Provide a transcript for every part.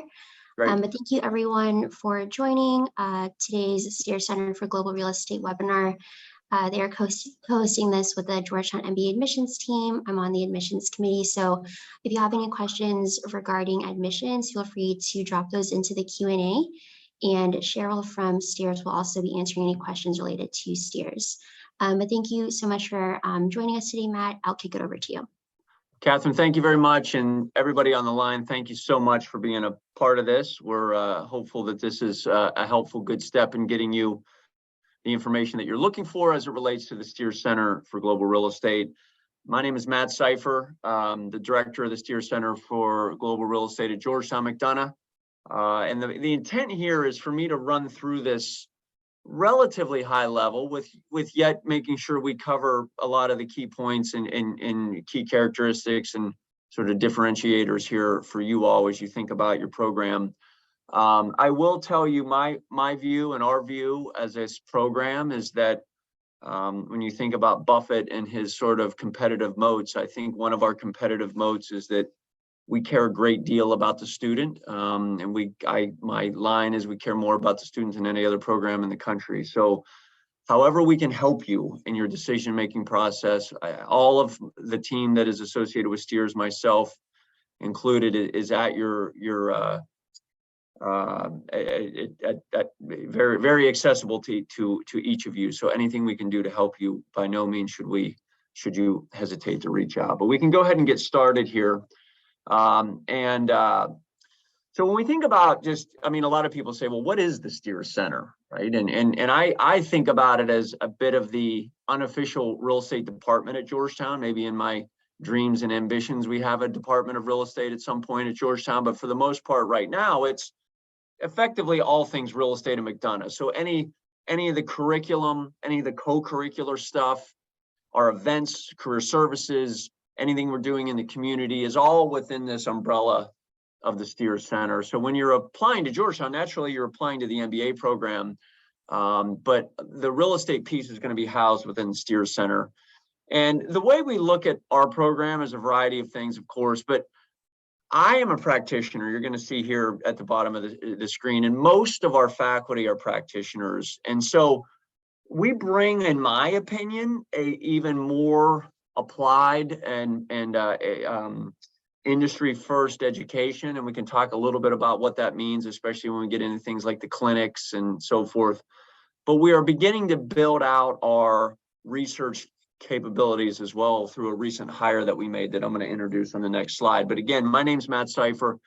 Chapter. Great. But thank you everyone for joining today's Steer Center for Global Real Estate webinar. They are co-hosting this with the Georgetown MBA Admissions team. I'm on the admissions committee, so if you have any questions regarding admissions, feel free to drop those into the Q&A, and Cheryl from Steers will also be answering any questions related to Steers. But thank you so much for joining us today, Matt. I'll kick it over to you. Catherine, thank you very much. And everybody on the line, thank you so much for being a part of this. We're hopeful that this is a helpful, good step in getting you the information that you're looking for as it relates to the Steer Center for Global Real Estate. My name is Matt Cypher, the director of the Steer Center for Global Real Estate at Georgetown McDonough. And the intent here is for me to run through this relatively high level with yet making sure we cover a lot of the key points and key characteristics and sort of differentiators here for you all as you think about your program. I will tell you my view and our view as this program is that when you think about Buffett and his sort of competitive moats, I think one of our competitive moats is that we care a great deal about the student, and my line is we care more about the student than any other program in the country. So however we can help you in your decision-making process, all of the team that is associated with Steers, myself included, is at your very, very accessible to each of you. So anything we can do to help you, by no means should you hesitate to reach out. But we can go ahead and get started here. So when we think about a lot of people say, well, what is the Steer Center, right? And I think about it as a bit of the unofficial real estate department at Georgetown. Maybe in my dreams and ambitions, we have a department of real estate at some point at Georgetown, but for the most part right now, it's effectively all things real estate at McDonough. So any of the curriculum, any of the co-curricular stuff, our events, career services, anything we're doing in the community is all within this umbrella of the Steer Center. So when you're applying to Georgetown, naturally you're applying to the MBA program, but the real estate piece is going to be housed within the Steer Center. And the way we look at our program is a variety of things, of course, but I am a practitioner. You're going to see here at the bottom of the screen, and most of our faculty are practitioners. And so we bring, in my opinion, a even more applied and industry first education, and we can talk a little bit about what that means, especially when we get into things like the clinics and so forth. But we are beginning to build out our research capabilities as well through a recent hire that we made that I'm going to introduce on the next slide. But again, my name's Matt Cypher.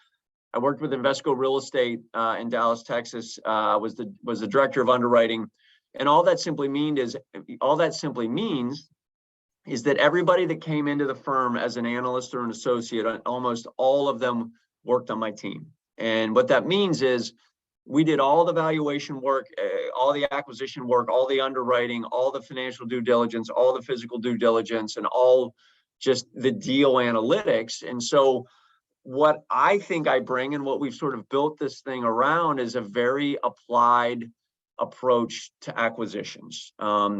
I worked with Invesco Real Estate in Dallas, Texas. Was the director of underwriting, and all that simply means is that everybody that came into the firm as an analyst or an associate, almost all of them worked on my team. And what that means is we did all the valuation work, all the acquisition work, all the underwriting, all the financial due diligence, all the physical due diligence, and all just the deal analytics. And so what I think I bring and what we've sort of built this thing around is a very applied approach to acquisitions,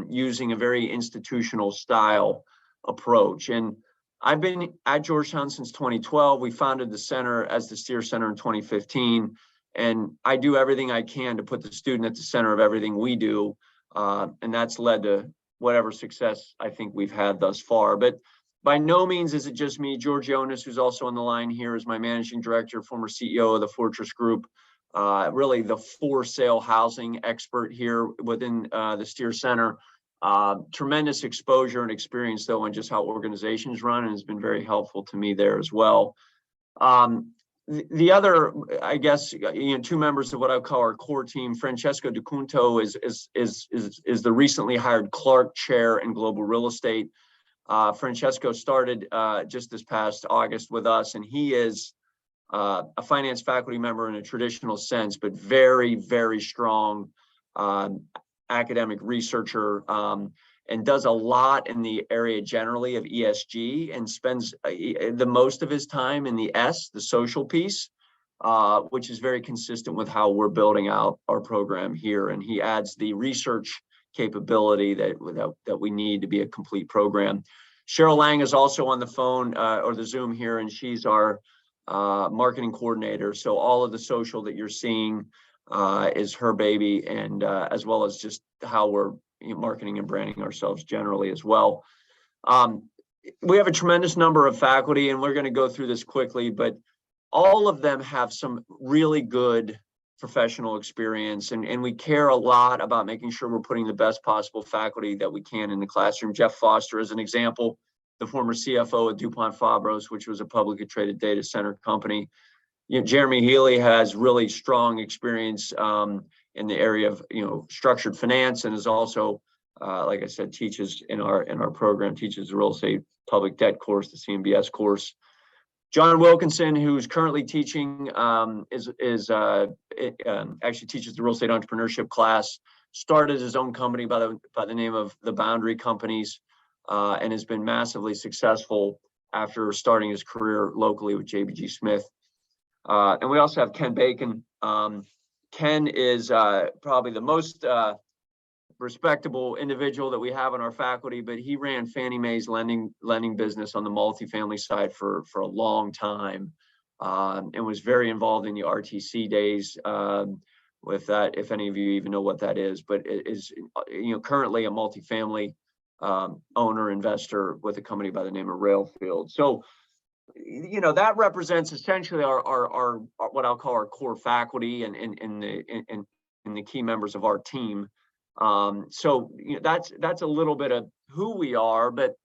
using a very institutional style approach. And I've been at Georgetown since 2012. We founded the center as the Steer Center in 2015. And I do everything I can to put the student at the center of everything we do. And that's led to whatever success I think we've had thus far. But by no means is it just me. George Jonas, who's also on the line here, is my managing director, former CEO of the Fortress Group. Really the for sale housing expert here within the Steer Center. Tremendous exposure and experience though on just how organizations run, and has been very helpful to me there as well. The other, I guess, two members of what I call our core team, Francesco DeCunto is the recently hired Clark Chair in Global Real Estate. Francesco started just this past August with us, and he is a finance faculty member in a traditional sense, but very, very strong academic researcher, and does a lot in the area generally of ESG, and spends the most of his time in the the social piece, which is very consistent with how we're building out our program here. And he adds the research capability that we need to be a complete program. Cheryl Lang is also on the phone or the Zoom here, and she's our marketing coordinator. So all of the social that you're seeing is her baby, and as well as just how we're marketing and branding ourselves generally as well. We have a tremendous number of faculty, and we're going to go through this quickly, but all of them have some really good professional experience, and we care a lot about making sure we're putting the best possible faculty that we can in the classroom. Jeff Foster, as an example, the former CFO at DuPont Fabros, which was a publicly traded data center company. Jeremy Healy has really strong experience in the area of structured finance, and is also, like I said, teaches in our program, teaches the real estate public debt course, the CMBS course. John Wilkinson, who's currently teaching, actually teaches the real estate entrepreneurship class. Started his own company by the name of the Boundary Companies, and has been massively successful after starting his career locally with JBG Smith. And we also have Ken Bacon. Ken is probably the most respectable individual that we have on our faculty, but he ran Fannie Mae's lending business on the multifamily side for a long time, and was very involved in the RTC days with that, if any of you even know what that is, but it is currently a multifamily owner investor with a company by the name of Railfield. So that represents essentially our what I'll call our core faculty and the key members of our team. So that's a little bit of who we are, but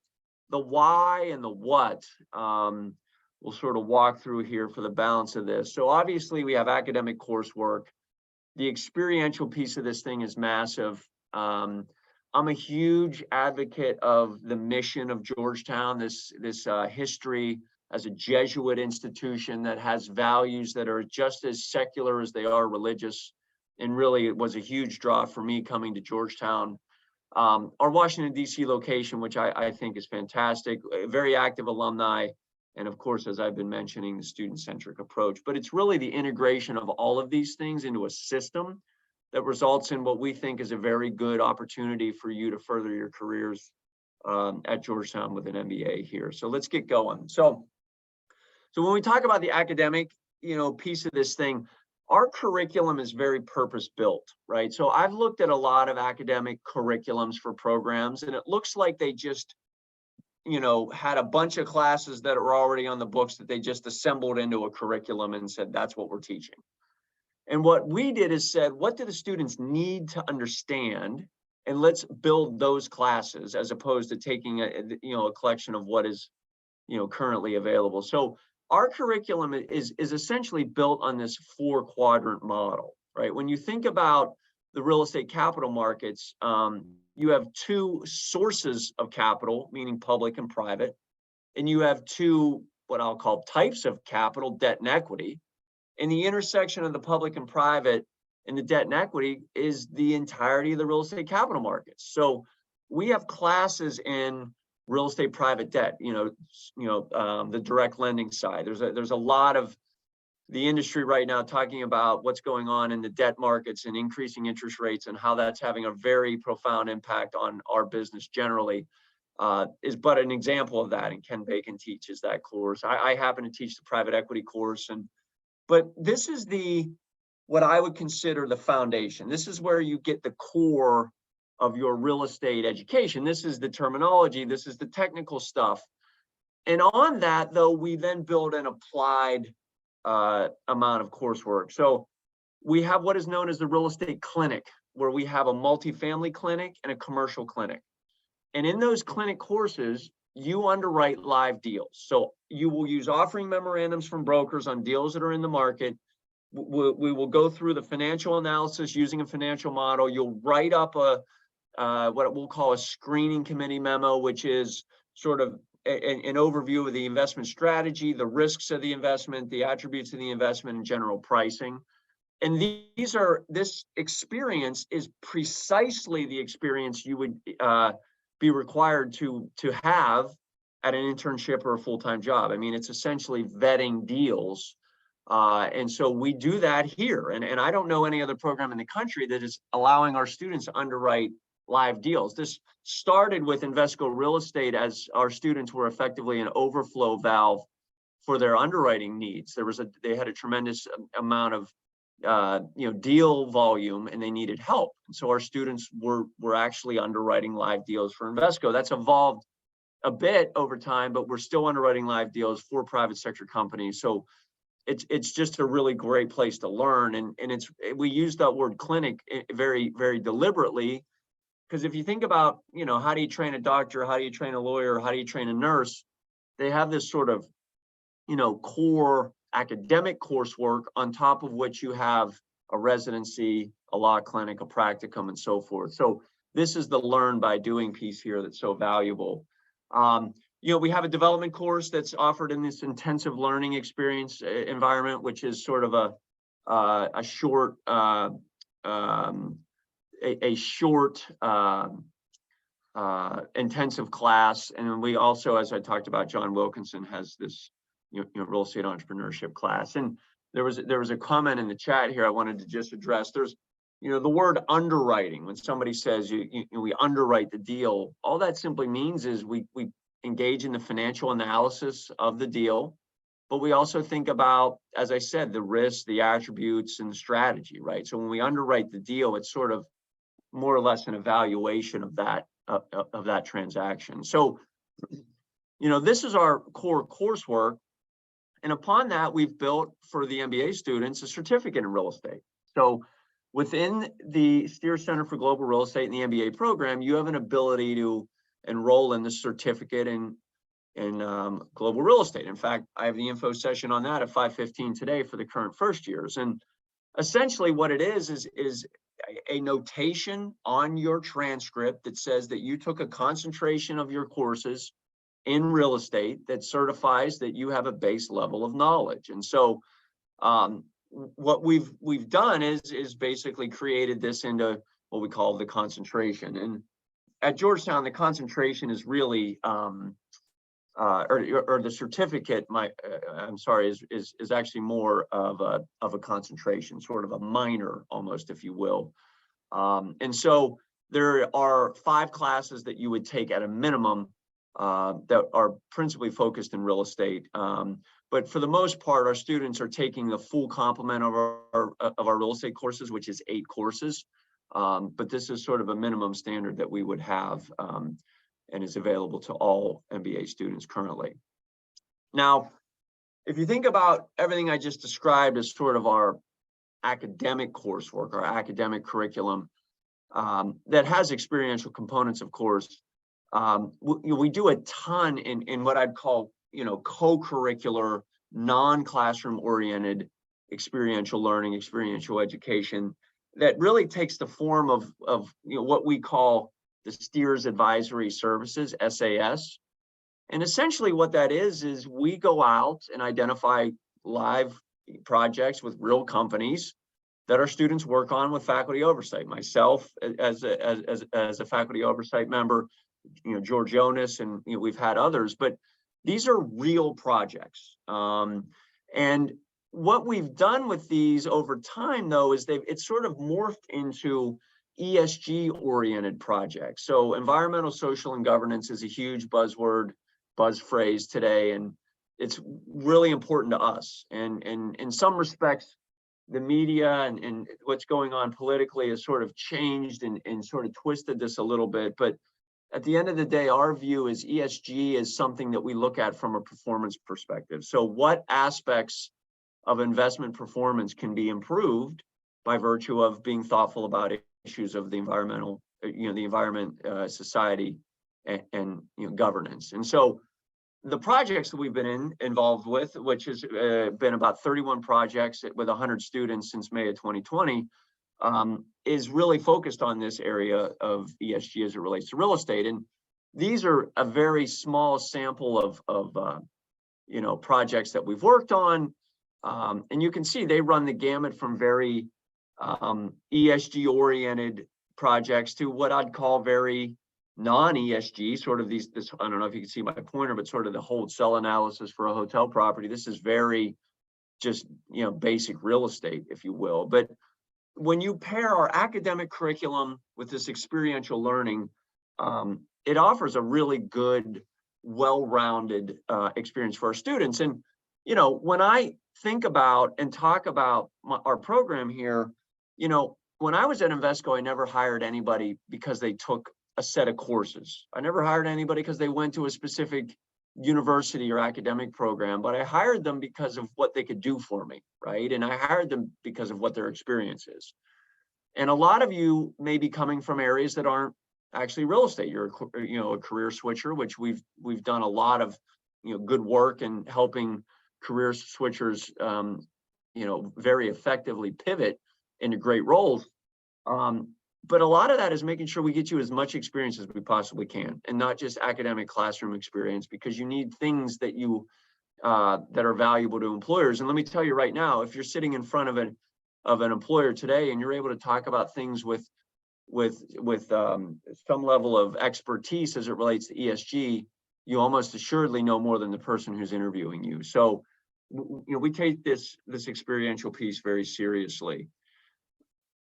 the why and the what we'll sort of walk through here for the balance of this. So obviously we have academic coursework. The experiential piece of this thing is massive. I'm a huge advocate of the mission of Georgetown, this history as a Jesuit institution that has values that are just as secular as they are religious. And really, it was a huge draw for me coming to Georgetown. Our Washington, D.C. location, which I think is fantastic, very active alumni, and of course, as I've been mentioning, the student-centric approach. But it's really the integration of all of these things into a system that results in what we think is a very good opportunity for you to further your careers at Georgetown with an MBA here. So let's get going. So when we talk about the academic, piece of this thing, our curriculum is very purpose-built, right? So I've looked at a lot of academic curriculums for programs, and it looks like they just, had a bunch of classes that are already on the books that they just assembled into a curriculum and said, that's what we're teaching. And what we did is said, what do the students need to understand? And let's build those classes as opposed to taking a collection of what is, currently available. So our curriculum is essentially built on this 4-quadrant model, right? When you think about the real estate capital markets, you have 2 sources of capital, meaning public and private, and you have 2, what I'll call types of capital, debt and equity. And the intersection of the public and private and the debt and equity is the entirety of the real estate capital markets. So we have classes in real estate private debt, the direct lending side. There's a lot of the industry right now talking about what's going on in the debt markets and increasing interest rates and how that's having a very profound impact on our business generally, is but an example of that. And Ken Bacon teaches that course. I happen to teach the private equity course, but this is what I would consider the foundation. This is where you get the core of your real estate education. This is the terminology, this is the technical stuff. And on that, though, we then build an applied amount of coursework. So we have what is known as the real estate clinic, where we have a multifamily clinic and a commercial clinic. And in those clinic courses, you underwrite live deals. So you will use offering memorandums from brokers on deals that are in the market. We will go through the financial analysis using a financial model. You'll write up what we'll call a screening committee memo, which is sort of an overview of the investment strategy, the risks of the investment, the attributes of the investment, and general pricing. And this experience is precisely the experience you would be required to have at an internship or a full-time job. I mean, it's essentially vetting deals. And so we do that here. And I don't know any other program in the country that is allowing our students to underwrite live deals. This started with Invesco Real Estate, as our students were effectively an overflow valve for their underwriting needs. They had a tremendous amount of deal volume, and they needed help. And so our students were actually underwriting live deals for Invesco. That's evolved a bit over time, but we're still underwriting live deals for private sector companies. So it's just a really great place to learn. And we use that word clinic very, very deliberately, because if you think about, how do you train a doctor? How do you train a lawyer? How do you train a nurse? They have this sort of, core academic coursework on top of which you have a residency, a law clinic, a practicum, and so forth. So this is the learn by doing piece here that's so valuable. We have a development course that's offered in this intensive learning experience environment, which is sort of a short intensive class. And we also, as I talked about, John Wilkinson has this real estate entrepreneurship class. And there was a comment in the chat here I wanted to just address. There's the word underwriting. When somebody says we underwrite the deal, all that simply means is we engage in the financial analysis of the deal, but we also think about, as I said, the risks, the attributes, and the strategy, right? So when we underwrite the deal, it's sort of more or less an evaluation of that transaction. So, this is our core coursework. And upon that, we've built for the MBA students a certificate in real estate. So within the Steer Center for Global Real Estate and the MBA program, you have an ability to enroll in the certificate in global real estate. In fact, I have the info session on that at 5:15 today for the current first years. And essentially what it is a notation on your transcript that says that you took a concentration of your courses in real estate that certifies that you have a base level of knowledge. And so what we've done is basically created this into what we call the concentration. And at Georgetown, the concentration is really or the certificate, is actually more of a concentration, sort of a minor almost, if you will. And so there are 5 classes that you would take at a minimum that are principally focused in real estate. But for the most part, our students are taking the full complement of our real estate courses, which is 8 courses. But this is sort of a minimum standard that we would have and is available to all MBA students currently. Now, if you think about everything I just described as sort of our academic coursework, our academic curriculum that has experiential components, of course, we do a ton in what I'd call, co-curricular, non-classroom oriented experiential learning, experiential education that really takes the form of what we call the Steers Advisory Services, SAS. And essentially what that is we go out and identify live projects with real companies that our students work on with faculty oversight. Myself as a faculty oversight member, George Jonas, and we've had others, but these are real projects. And what we've done with these over time, though, is it's sort of morphed into ESG oriented projects. So environmental, social, and governance is a huge buzz phrase today, and it's really important to us. And in some respects, the media and what's going on politically has sort of changed and sort of twisted this a little bit. But at the end of the day, our view is ESG is something that we look at from a performance perspective. So what aspects of investment performance can be improved by virtue of being thoughtful about issues of the environmental, the environment, society, and governance. And so the projects that we've been involved with, which has been about 31 projects with 100 students since May of 2020, is really focused on this area of ESG as it relates to real estate. And these are a very small sample of projects that we've worked on. And you can see they run the gamut from very ESG oriented projects to what I'd call very non-ESG, sort of this, I don't know if you can see my pointer, but sort of the hold sell analysis for a hotel property. This is very just, basic real estate, if you will. But when you pair our academic curriculum with this experiential learning, it offers a really good, well-rounded experience for our students. And, when I think about and talk about our program here, when I was at Invesco, I never hired anybody because they took a set of courses. I never hired anybody because they went to a specific university or academic program, but I hired them because of what they could do for me, right? And I hired them because of what their experience is. And a lot of you may be coming from areas that aren't actually real estate. You're a career switcher, which we've done a lot of good work in helping career switchers very effectively pivot into great roles. But a lot of that is making sure we get you as much experience as we possibly can, and not just academic classroom experience, because you need things that that are valuable to employers. And let me tell you right now, if you're sitting in front of an employer today and you're able to talk about things with some level of expertise as it relates to ESG, you almost assuredly know more than the person who's interviewing you. So we take this experiential piece very seriously.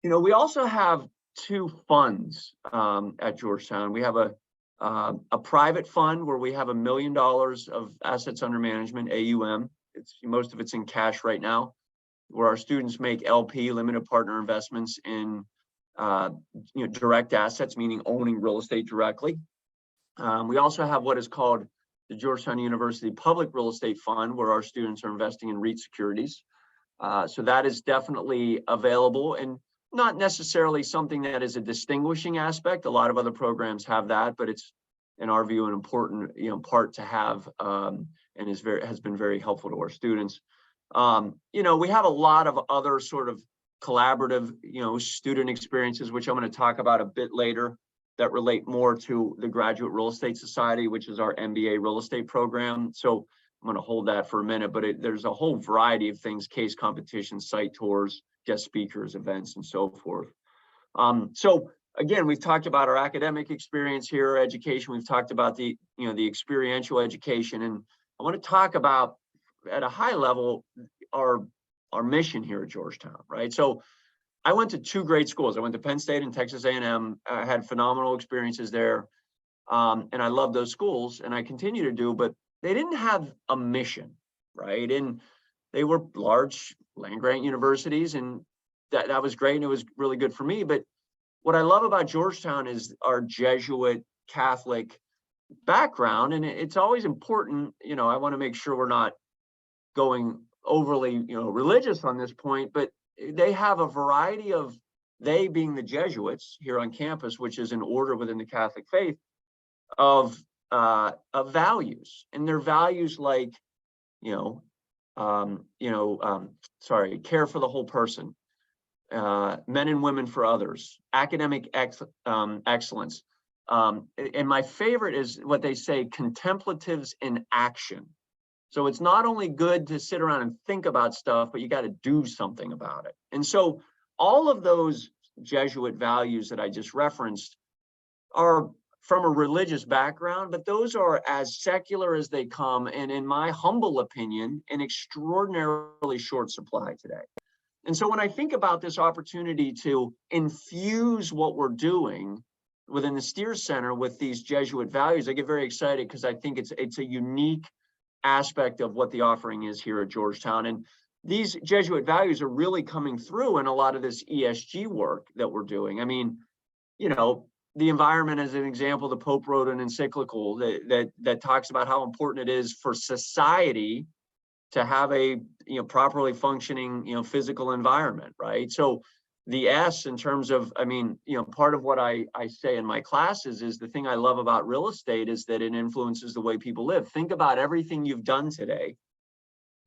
We also have two funds at Georgetown. We have a private fund where we have $1 million of assets under management, AUM. Most of it's in cash right now, where our students make LP, limited partner investments in direct assets, meaning owning real estate directly. We also have what is called the Georgetown University Public Real Estate Fund, where our students are investing in REIT securities. So that is definitely available, and not necessarily something that is a distinguishing aspect. A lot of other programs have that, but it's, in our view, an important part to have, and has been very helpful to our students. We have a lot of other sort of collaborative, student experiences, which I'm going to talk about a bit later, that relate more to the Graduate Real Estate Society, which is our MBA real estate program. So I'm going to hold that for a minute, but there's a whole variety of things: case competitions, site tours, guest speakers, events, and so forth. So again, we've talked about our academic experience here, education. We've talked about the experiential education, and I want to talk about, at a high level, our mission here at Georgetown, right? So I went to two great schools. I went to Penn State and Texas A&M. I had phenomenal experiences there, and I love those schools, and I continue to do. But they didn't have a mission, right? And they were large land-grant universities, and that was great, and it was really good for me. But what I love about Georgetown is our Jesuit Catholic background, and it's always important. I want to make sure we're not going overly, religious on this point, but they have a variety of, they being the Jesuits here on campus, which is an order within the Catholic faith, of values, and their values like, care for the whole person, men and women for others, academic excellence. And my favorite is what they say: contemplatives in action. So it's not only good to sit around and think about stuff, but you got to do something about it. And so all of those Jesuit values that I just referenced are from a religious background, but those are as secular as they come, and in my humble opinion, in extraordinarily short supply today. And so when I think about this opportunity to infuse what we're doing within the Steer Center with these Jesuit values, I get very excited, because I think it's a unique aspect of what the offering is here at Georgetown. And these Jesuit values are really coming through in a lot of this ESG work that we're doing. I mean, the environment, as an example, the Pope wrote an encyclical that talks about how important it is for society to have a properly functioning physical environment, right? So the S, in terms of, part of what I say in my classes is, the thing I love about real estate is that it influences the way people live. Think about everything you've done today.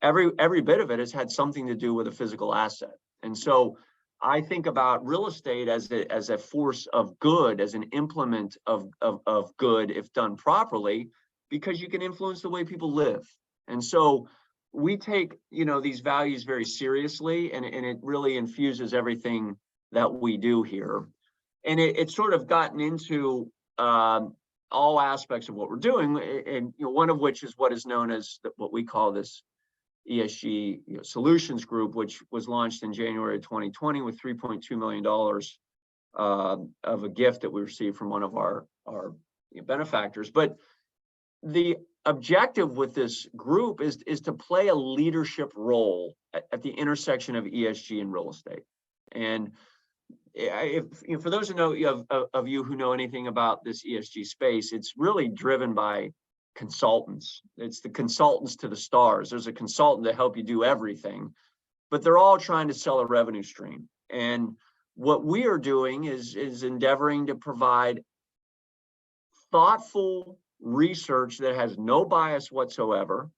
Every bit of it has had something to do with a physical asset. And so I think about real estate as a force of good, as an implement of good, if done properly, because you can influence the way people live. And so we take these values very seriously, and it really infuses everything that we do here. And it's sort of gotten into all aspects of what we're doing, and one of which is what is known as what we call this ESG Solutions Group, which was launched in January 2020 with $3.2 million of a gift that we received from one of our benefactors. But the objective with this group is to play a leadership role at the intersection of ESG and real estate. And if for those of you who know anything about this ESG space, it's really driven by consultants. It's the consultants to the stars. There's a consultant to help you do everything, but they're all trying to sell a revenue stream. And what we are doing is endeavoring to provide thoughtful research that has no bias whatsoever,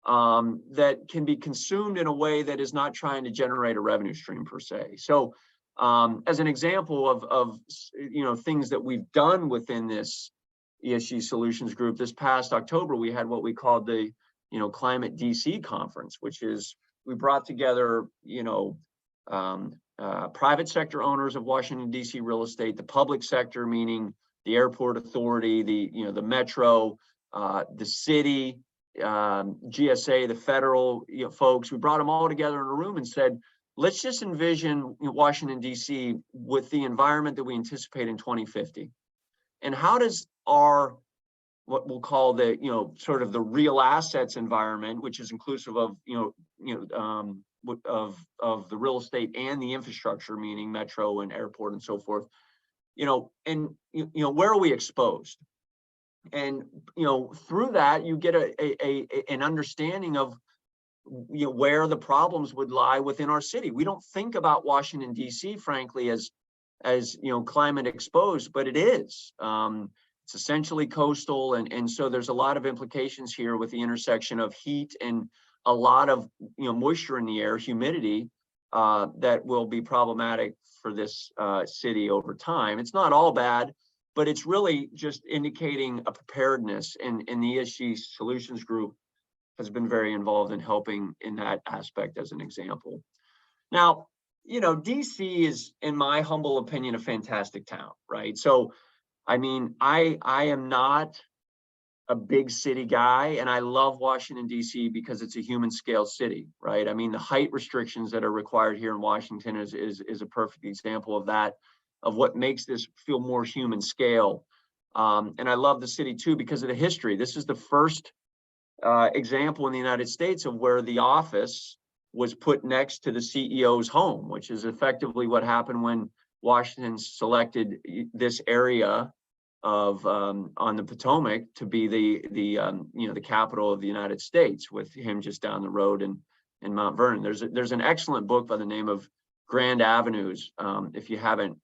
that can be consumed in a way that is not trying to generate a revenue stream per se. So as an example of things that we've done within this ESG Solutions Group, this past October, we had what we called the Climate DC Conference, which is we brought together private sector owners of Washington DC real estate, the public sector, meaning the airport authority, the metro, the city, GSA, the federal folks. We brought them all together in a room and said, let's just envision Washington DC with the environment that we anticipate in 2050, and how does our what we'll call the sort of the real assets environment, which is inclusive of of the real estate and the infrastructure, meaning metro and airport and so forth, where are we exposed? And through that you get an understanding of where the problems would lie within our city. We don't think about Washington DC, frankly, as climate exposed, but it is. It's essentially coastal, and so there's a lot of implications here with the intersection of heat and a lot of moisture in the air, humidity, that will be problematic for this city over time. It's not all bad, but it's really just indicating a preparedness, and the ESG Solutions Group has been very involved in helping in that aspect as an example. Now, DC is, in my humble opinion, a fantastic town, right? So, I mean, I am not a big city guy, and I love Washington, DC because it's a human scale city, right? I mean, the height restrictions that are required here in Washington is a perfect example of that, of what makes this feel more human scale. And I love the city too because of the history. This is the first example in the United States of where the office was put next to the CEO's home, which is effectively what happened when Washington selected this area of on the Potomac to be the capital of the United States, with him just down the road in Mount Vernon. There's an excellent book by the name of Grand Avenues. If you haven't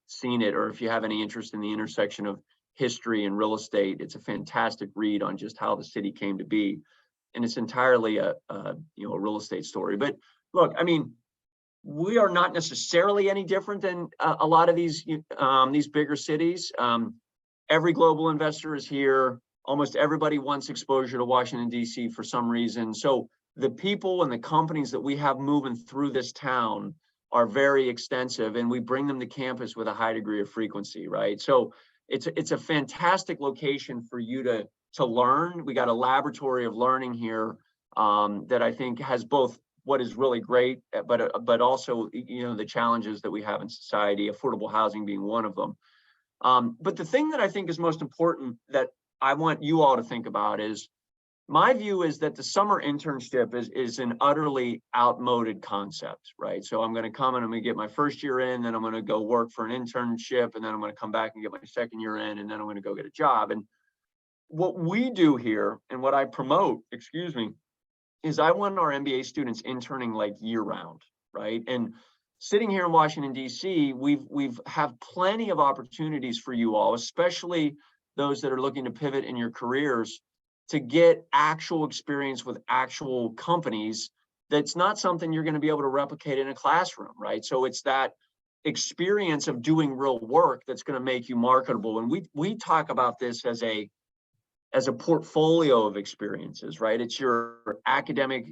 seen it, or if you have any interest in the intersection of history and real estate, it's a fantastic read on just how the city came to be, and it's entirely a real estate story. But look, I mean, we are not necessarily any different than a lot of these bigger cities. Every global investor is here. Almost everybody wants exposure to Washington, DC for some reason. So the people and the companies that we have moving through this town are very extensive, and we bring them to campus with a high degree of frequency, right? So it's a fantastic location for you to learn. We got a laboratory of learning here that I think has both what is really great, but also the challenges that we have in society, affordable housing being one of them. But the thing that I think is most important that I want you all to think about is, my view is that the summer internship is an utterly outmoded concept, right? So I'm going to come and I'm going to get my first year in, then I'm going to go work for an internship, and then I'm going to come back and get my second year in, and then I'm going to go get a job. And what we do here, and what I promote, is I want our MBA students interning like year round, right? And sitting here in Washington, DC, we've have plenty of opportunities for you all, especially those that are looking to pivot in your careers, to get actual experience with actual companies. That's not something you're going to be able to replicate in a classroom, right? So it's that experience of doing real work that's going to make you marketable. And we talk about this as a portfolio of experiences, right? It's your academic,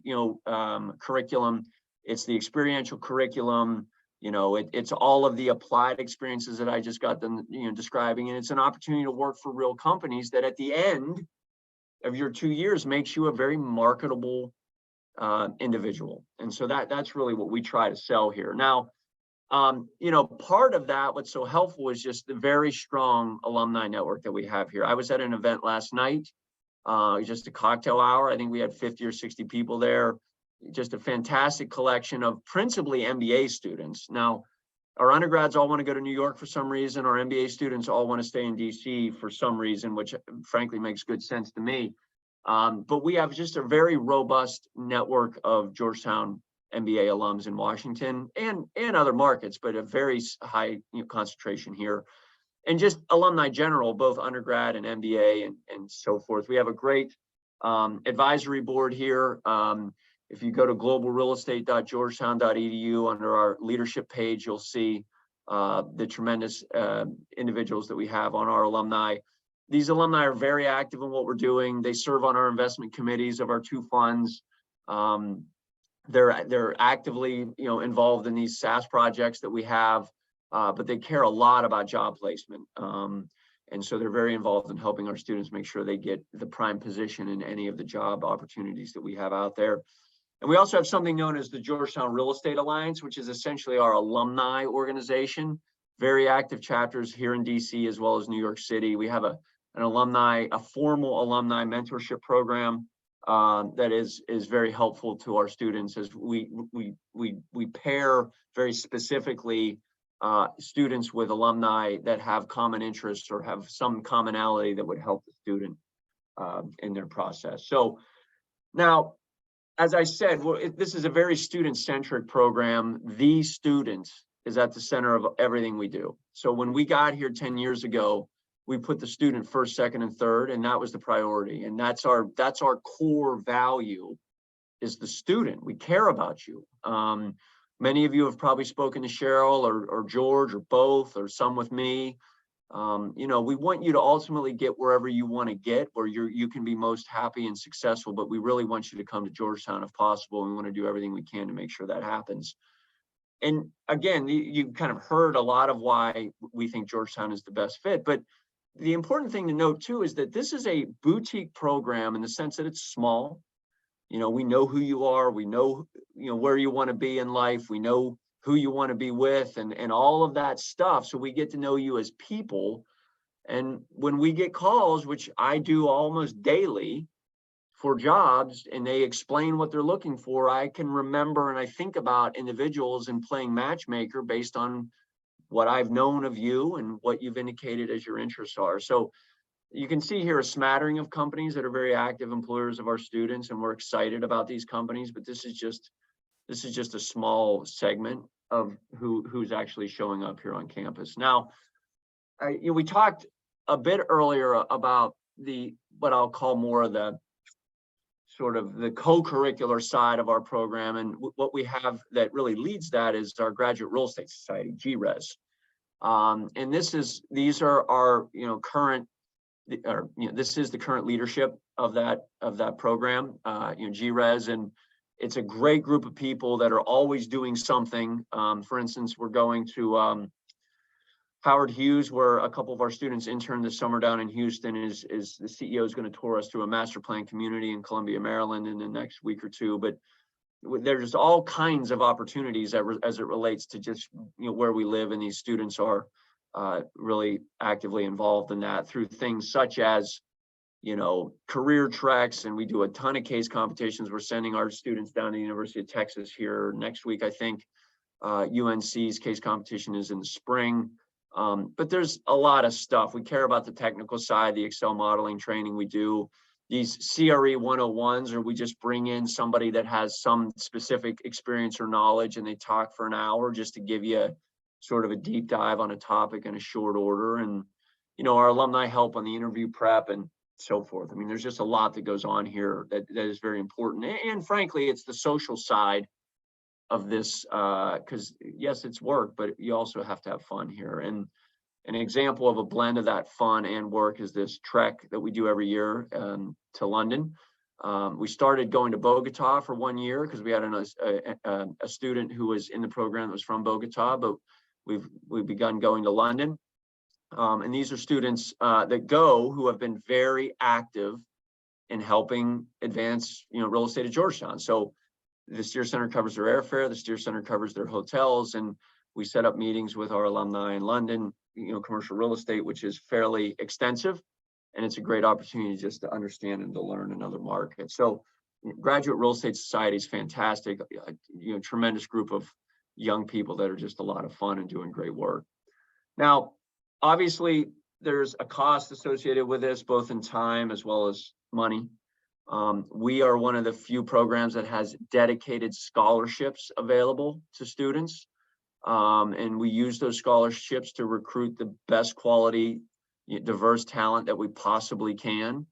curriculum. It's the experiential curriculum. It's all of the applied experiences that I just got them, describing. And it's an opportunity to work for real companies that at the end of your 2 years makes you a very marketable individual. And so that's really what we try to sell here. Now, part of that, what's so helpful is just the very strong alumni network that we have here. I was at an event last night just a cocktail hour. I think we had 50 or 60 people there. Just a fantastic collection of principally MBA students. Now, our undergrads all want to go to New York for some reason. Our MBA students all want to stay in DC for some reason, which frankly makes good sense to me. But we have just a very robust network of Georgetown MBA alums in Washington and other markets, but a very high concentration here. And just alumni general, both undergrad and MBA and so forth. We have a great advisory board here. If you go to globalrealestate.georgetown.edu under our leadership page, you'll see the tremendous individuals that we have on our alumni. These alumni are very active in what we're doing. They serve on our investment committees of our two funds. They're actively involved in these SAS projects that we have, but they care a lot about job placement. And so they're very involved in helping our students make sure they get the prime position in any of the job opportunities that we have out there. And we also have something known as the Georgetown Real Estate Alliance, which is essentially our alumni organization. Very active chapters here in DC as well as New York City. We have a formal alumni mentorship program that is very helpful to our students as we pair very specifically students with alumni that have common interests or have some commonality that would help the student in their process. So now, as I said, this is a very student-centric program. The student is at the center of everything we do. So when we got here 10 years ago, we put the student first, second, and third, and that was the priority. And that's our core value, is the student. We care about you. Many of you have probably spoken to Cheryl or George or both or some with me. We want you to ultimately get wherever you want to get, where you can be most happy and successful, but we really want you to come to Georgetown if possible. We want to do everything we can to make sure that happens. And again, you kind of heard a lot of why we think Georgetown is the best fit, but the important thing to note too is that this is a boutique program in the sense that it's small. We know who you are, we know where you want to be in life, we know who you want to be with and all of that stuff. So we get to know you as people. And when we get calls, which I do almost daily for jobs, and they explain what they're looking for, I can remember and I think about individuals and playing matchmaker based on what I've known of you and what you've indicated as your interests are. So you can see here a smattering of companies that are very active employers of our students, and we're excited about these companies, but this is just a small segment of who's actually showing up here on campus. Now, we talked a bit earlier about what I'll call more of the sort of the co-curricular side of our program, and what we have that really leads that is our Graduate Real Estate Society, GRES. And this is the current leadership of that program, GRES, and it's a great group of people that are always doing something. For instance, we're going to Howard Hughes, where a couple of our students interned this summer down in Houston. Is the CEO is going to tour us through a master plan community in Columbia, Maryland, in the next week or two. But there's all kinds of opportunities as it relates to just where we live, and these students are really actively involved in that through things such as career treks, and we do a ton of case competitions. We're sending our students down to the University of Texas here next week, I think. UNC's case competition is in the spring. But there's a lot of stuff. We care about the technical side, the Excel modeling training we do. These CRE 101s, or we just bring in somebody that has some specific experience or knowledge, and they talk for an hour just to give you sort of a deep dive on a topic in a short order. And, our alumni help on the interview prep and so forth. I mean, there's just a lot that goes on here that is very important. And frankly, it's the social side of this, because yes, it's work, but you also have to have fun here. And an example of a blend of that fun and work is this trek that we do every year to London. We started going to Bogota for 1 year because we had a student who was in the program that was from Bogota, but we've begun going to London. And these are students that who have been very active in helping advance, real estate at Georgetown. So the Steer Center covers their airfare, the Steer Center covers their hotels, and we set up meetings with our alumni in London, commercial real estate, which is fairly extensive. and it's a great opportunity just to understand and to learn another market. So Graduate Real Estate Society is fantastic, tremendous group of young people that are just a lot of fun and doing great work. Now, obviously, there's a cost associated with this, both in time as well as money. We are one of the few programs that has dedicated scholarships available to students. And we use those scholarships to recruit the best quality, diverse talent that we possibly can.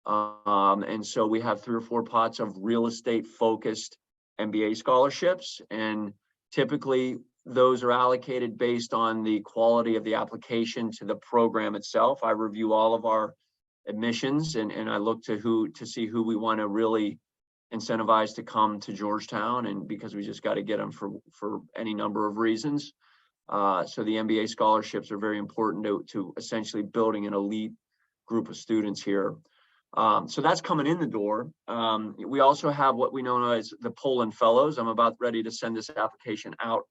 And so we have 3 or 4 pots of real estate focused MBA scholarships. And typically those are allocated based on the quality of the application to the program itself. I review all of our admissions and I look to see who we want to really incentivize to come to Georgetown, and because we just got to get them for any number of reasons. So the MBA scholarships are very important to essentially building an elite group of students here. So that's coming in the door. We also have what we know as the Poland Fellows. I'm about ready to send this application out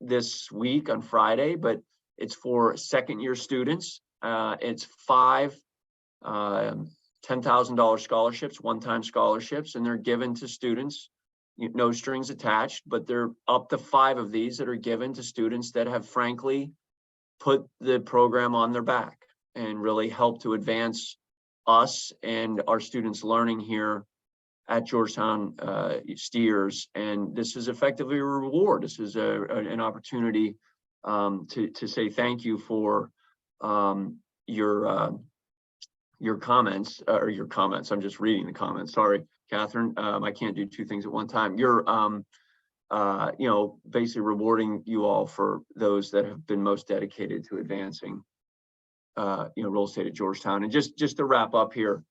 this week on Friday, but it's for second-year students. It's 5 $10,000 scholarships, one-time scholarships, and they're given to students, no strings attached, but they're up to 5 of these that are given to students that have frankly put the program on their back and really helped to advance us and our students learning here at Georgetown Steers. And this is effectively a reward. This is an opportunity to say thank you for your comments, or your comments. I'm just reading the comments. Sorry, Catherine. I can't do 2 things at one time. You're, basically rewarding you all for those that have been most dedicated to advancing, real estate at Georgetown. And just to wrap up here,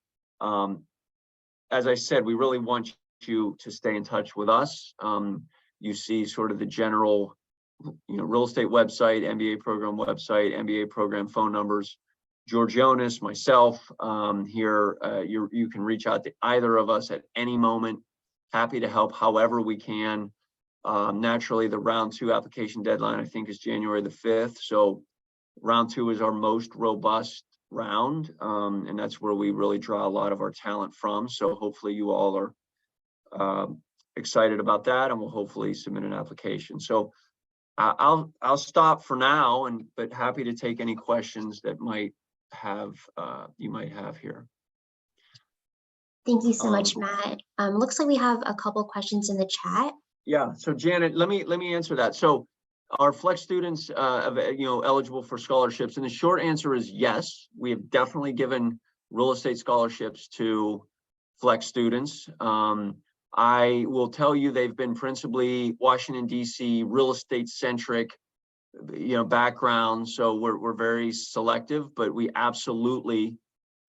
as I said, we really want you to stay in touch with us. You see sort of the general, real estate website, MBA program website, MBA program phone numbers. George Jonas, myself, here, you can reach out to either of us at any moment. Happy to help however we can. Naturally, the round 2 application deadline, I think, is January the 5th. So round 2 is our most robust round. And that's where we really draw a lot of our talent from. So hopefully you all are excited about that, and we'll hopefully submit an application. So I'll stop for now, but happy to take any questions that you might have here. Thank you so much, Matt. Looks like we have a couple questions in the chat. Yeah, so Janet, let me answer that. So are Flex students eligible for scholarships? And the short answer is yes. We have definitely given real estate scholarships to Flex students. I will tell you they've been principally Washington, D.C. real estate centric background. So we're very selective, but we absolutely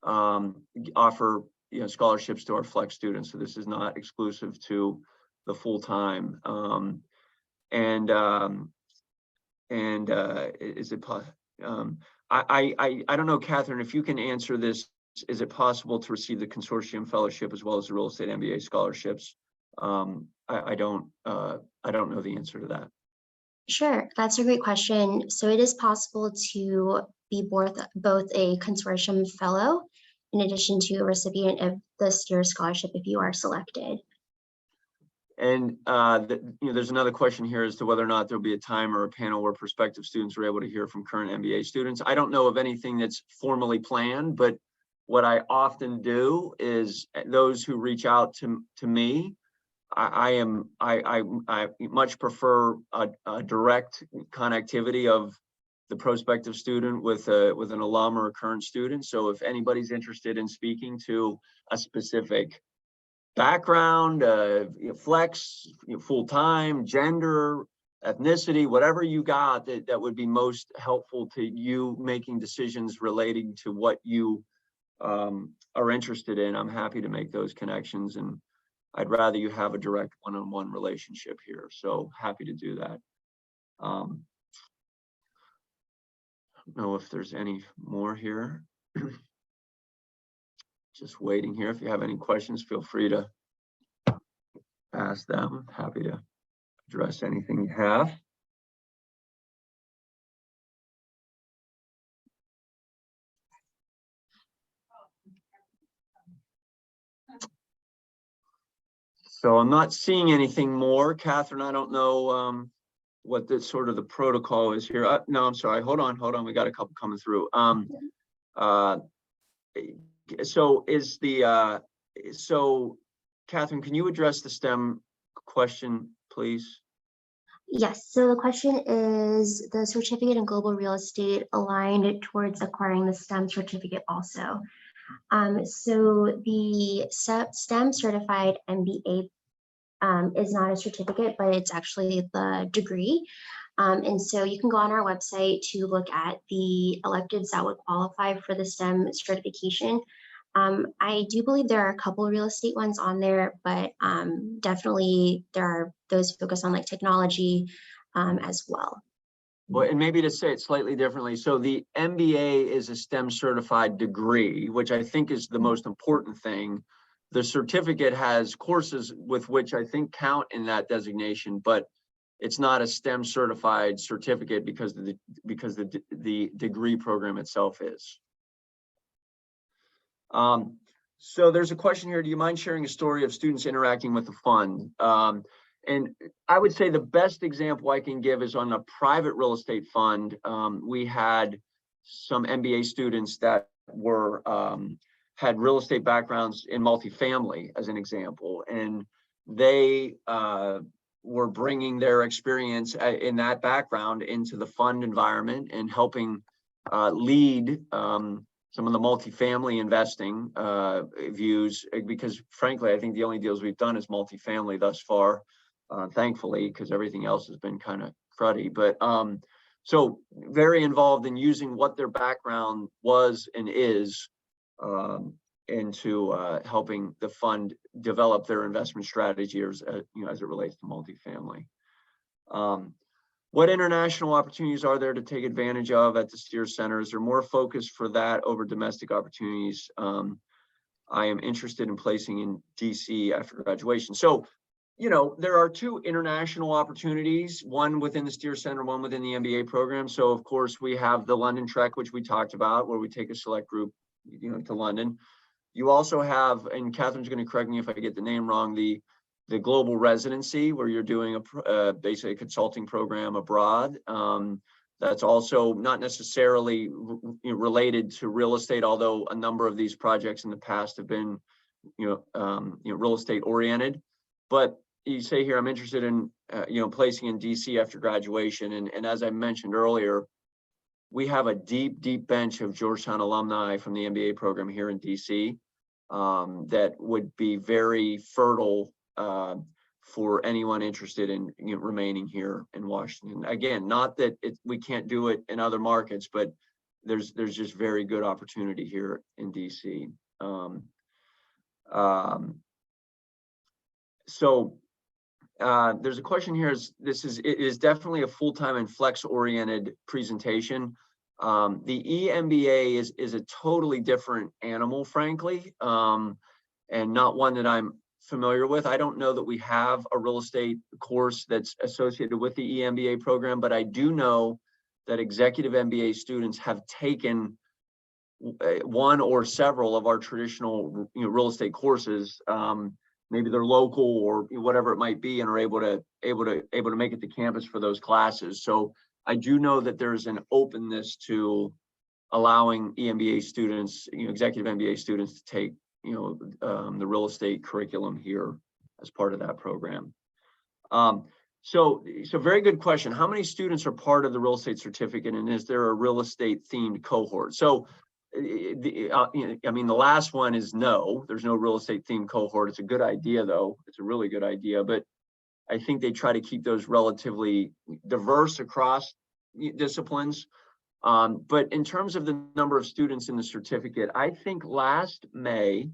offer scholarships to our Flex students. So this is not exclusive to the full-time. Is it I don't know, Catherine, if you can answer this. Is it possible to receive the consortium fellowship as well as the real estate MBA scholarships? I don't know the answer to that. Sure, that's a great question. So it is possible to be both a consortium fellow in addition to a recipient of the Steers scholarship if you are selected. And there's another question here as to whether or not there'll be a time or a panel where prospective students are able to hear from current MBA students. I don't know of anything that's formally planned, but what I often do is those who reach out to me, I much prefer a direct connectivity of the prospective student with an alum or a current student. So if anybody's interested in speaking to a specific background, Flex, full-time, gender, ethnicity, whatever you got that would be most helpful to you making decisions relating to what you are interested in, I'm happy to make those connections, and I'd rather you have a direct one-on-one relationship here. So happy to do that. I don't know if there's any more here. Just waiting here. If you have any questions, feel free to ask them. Happy to address anything you have. So I'm not seeing anything more. Catherine, I don't know what the sort of the protocol is here. No, I'm sorry. Hold on. We got a couple coming through. So is the so Catherine, can you address the STEM question, please? Yes, so the question is the certificate in global real estate aligned towards acquiring the STEM certificate also. So the STEM certified MBA is not a certificate, but it's actually the degree. And so you can go on our website to look at the electives that would qualify for the STEM certification. I do believe there are a couple of real estate ones on there, but definitely there are those focused on like technology as well. Well, and maybe to say it slightly differently. So the MBA is a STEM certified degree, which I think is the most important thing. The certificate has courses with which I think count in that designation, but it's not a STEM certified certificate because the degree program itself is. So there's a question here. Do you mind sharing a story of students interacting with the fund? And I would say the best example I can give is on a private real estate fund. We had some MBA students that were had real estate backgrounds in multifamily, as an example, and they were bringing their experience in that background into the fund environment and helping lead some of the multifamily investing views, because frankly, I think the only deals we've done is multifamily thus far, thankfully, because everything else has been kind of cruddy. But so very involved in using what their background was and is into helping the fund develop their investment strategy as it relates to multifamily. What international opportunities are there to take advantage of at the Steer Center? Is there more focus for that over domestic opportunities? I am interested in placing in DC after graduation. So, there are two international opportunities, one within the Steer Center, one within the MBA program. So of course we have the London Trek, which we talked about, where we take a select group, to London. You also have, and Catherine's going to correct me if I get the name wrong, the global residency, where you're doing basically a consulting program abroad. That's also not necessarily related to real estate, although a number of these projects in the past have been, real estate oriented. But you say here, I'm interested in, placing in DC after graduation. And as I mentioned earlier, we have a deep, deep bench of Georgetown alumni from the MBA program here in DC that would be very fertile for anyone interested in remaining here in Washington. Again, not that we can't do it in other markets, but there's just very good opportunity here in DC. So there's a question here. It is definitely a full-time and flex-oriented presentation. The EMBA is a totally different animal, frankly, and not one that I'm familiar with. I don't know that we have a real estate course that's associated with the EMBA program, but I do know that executive MBA students have taken one or several of our traditional real estate courses. Maybe they're local or whatever it might be, and are able to make it to campus for those classes. So I do know that there's an openness to allowing EMBA students, executive MBA students, to take the real estate curriculum here as part of that program. So very good question. How many students are part of the real estate certificate, and is there a real estate themed cohort? So the last one is no, there's no real estate themed cohort. It's a good idea though. It's a really good idea, but I think they try to keep those relatively diverse across disciplines. But in terms of the number of students in the certificate, I think last May,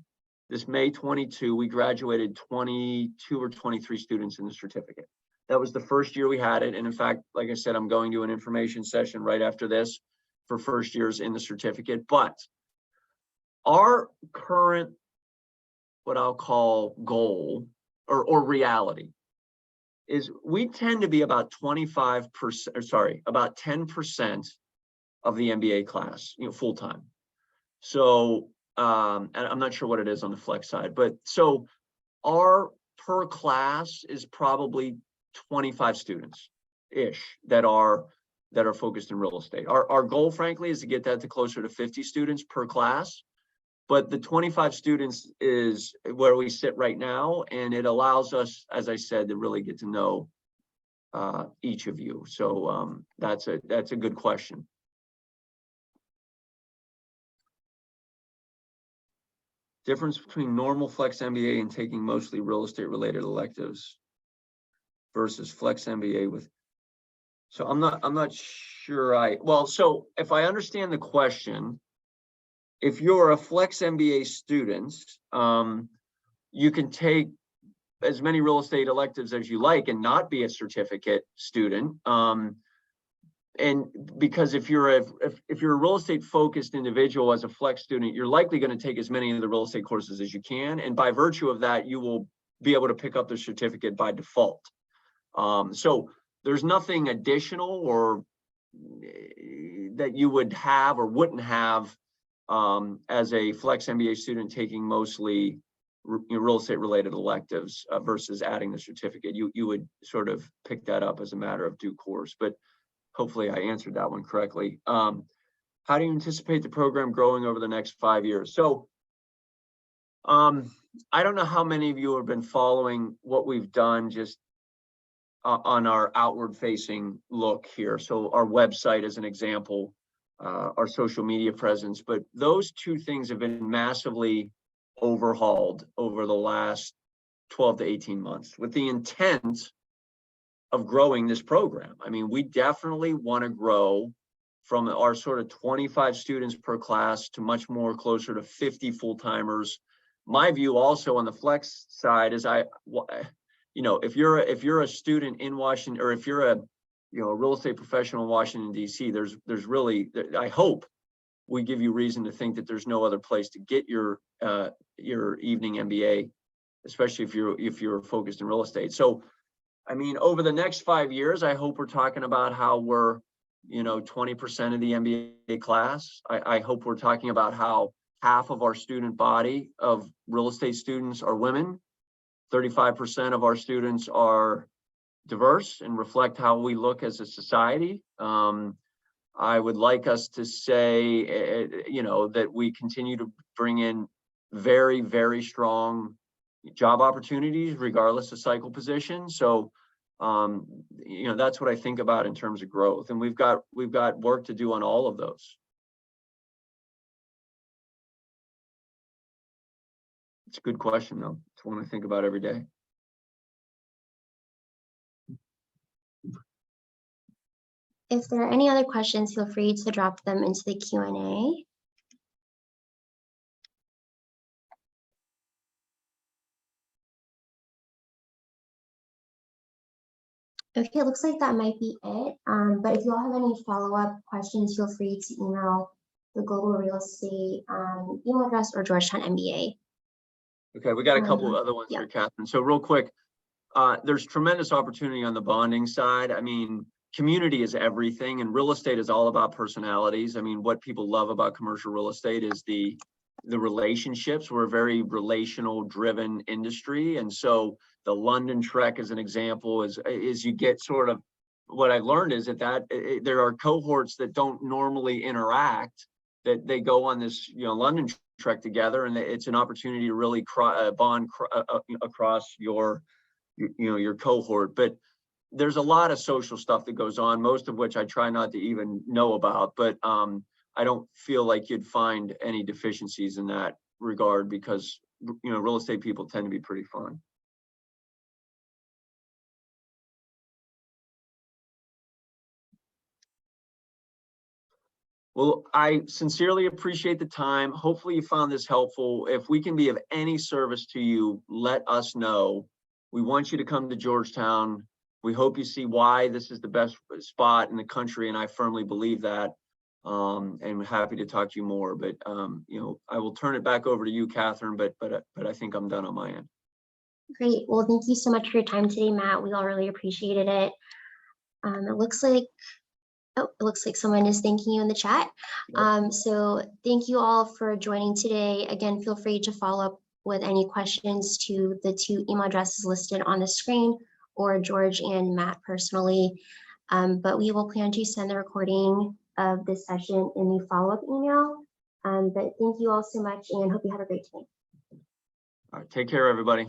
this May 22, we graduated 22 or 23 students in the certificate. That was the first year we had it. And in fact, like I said, I'm going to an information session right after this for first years in the certificate. But our current, what I'll call goal or reality, is we tend to be about 25%, about 10% of the MBA class, full time. So, and I'm not sure what it is on the flex side, but so our per class is probably 25 students-ish that are focused in real estate. Our goal, frankly, is to get that to closer to 50 students per class. But the 25 students is where we sit right now, and it allows us, as I said, to really get to know each of you. So that's a good question. Difference between normal flex MBA and taking mostly real estate related electives versus flex MBA with. So I'm not sure well, so if I understand the question, if you're a flex MBA student, you can take as many real estate electives as you like and not be a certificate student. And because if you're a real estate focused individual as a flex student, you're likely going to take as many of the real estate courses as you can. And by virtue of that, you will be able to pick up the certificate by default. So there's nothing additional or that you would have or wouldn't have as a flex MBA student taking mostly real estate related electives versus adding the certificate. You would sort of pick that up as a matter of due course, but hopefully I answered that one correctly. How do you anticipate the program growing over the next 5 years? So I don't know how many of you have been following what we've done just on our outward facing look here. So our website as an example, our social media presence, but those two things have been massively overhauled over the last 12 to 18 months with the intent of growing this program. I mean, we definitely want to grow from our sort of 25 students per class to much more closer to 50 full-timers. My view also on the flex side is if you're a student in Washington, or if you're a real estate professional in Washington, D.C., there's really, I hope we give you reason to think that there's no other place to get your evening MBA, especially if you're focused in real estate. So, I mean, over the next 5 years, I hope we're talking about how we're, 20% of the MBA class. I hope we're talking about how half of our student body of real estate students are women. 35% of our students are diverse and reflect how we look as a society. I would like us to say, that we continue to bring in very, very strong job opportunities, regardless of cycle position. So, that's what I think about in terms of growth. And we've got work to do on all of those. It's a good question, though. It's one I think about every day. If there are any other questions, feel free to drop them into the Q&A. Okay, it looks like that might be it. But if you all have any follow-up questions, feel free to email the Global Real Estate email address or Georgetown MBA. Okay, we got a couple of other ones here, Catherine. So real quick, there's tremendous opportunity on the bonding side. I mean, community is everything, and real estate is all about personalities. I mean, what people love about commercial real estate is the relationships. We're a very relational driven industry. And so the London Trek, as an example, is you get sort of, what I've learned is that there are cohorts that don't normally interact, that they go on this, London Trek together, and it's an opportunity to really bond across your cohort. But there's a lot of social stuff that goes on, most of which I try not to even know about, but I don't feel like you'd find any deficiencies in that regard, because real estate people tend to be pretty fun. Well, I sincerely appreciate the time. Hopefully you found this helpful. If we can be of any service to you, let us know. We want you to come to Georgetown. We hope you see why this is the best spot in the country, and I firmly believe that. And we're happy to talk to you more. But I will turn it back over to you, Catherine. But I think I'm done on my end. Great. Well, thank you so much for your time today, Matt. We all really appreciated it. It looks like someone is thanking you in the chat. So thank you all for joining today. Again, feel free to follow up with any questions to the 2 email addresses listed on the screen, or George and Matt personally. But we will plan to send the recording of this session in the follow-up email. But thank you all so much, and hope you have a great day. All right, take care, everybody.